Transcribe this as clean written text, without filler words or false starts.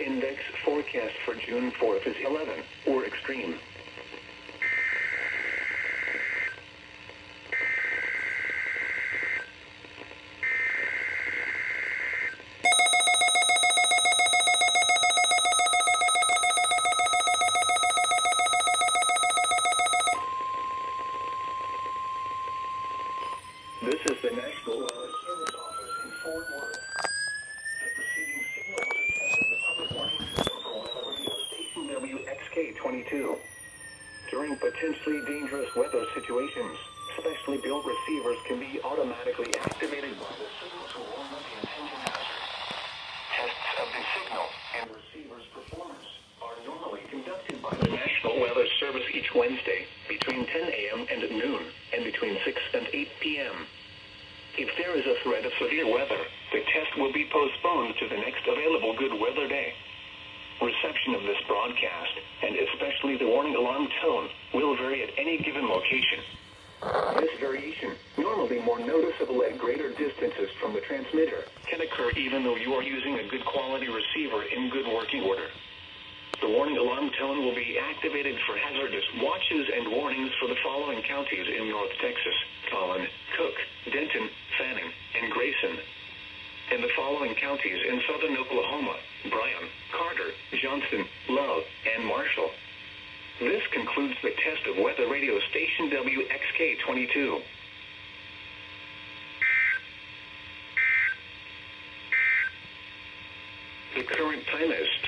index forecast for June 4th is 11, or extreme. This is the National Weather Service Office in Fort Worth. The preceding signal was a test of the public warning system for weather radio station WXK22. During potentially dangerous weather situations, specially built receivers can be automatically activated by the signal to warn of the impending hazard. Tests of the signal and receiver's performance are normally conducted by the National Weather Service each Wednesday between 10 a.m. and noon, and between 6 and 8 p.m. If there is a threat of severe weather, the test will be postponed to the next available good weather day. Reception of this broadcast, and especially the warning alarm tone, will vary at any given location. This variation, normally more noticeable at greater distances from the transmitter, can occur even though you are using a good quality receiver in good working order. The warning alarm tone will be activated for hazardous watches and warnings for the following counties in North Texas: Collin, Cook, Denton, Fanning, and Grayson. In the following counties in southern Oklahoma: Bryan, Carter, Johnston, Love, and Marshall. This concludes the test of weather radio station WXK22.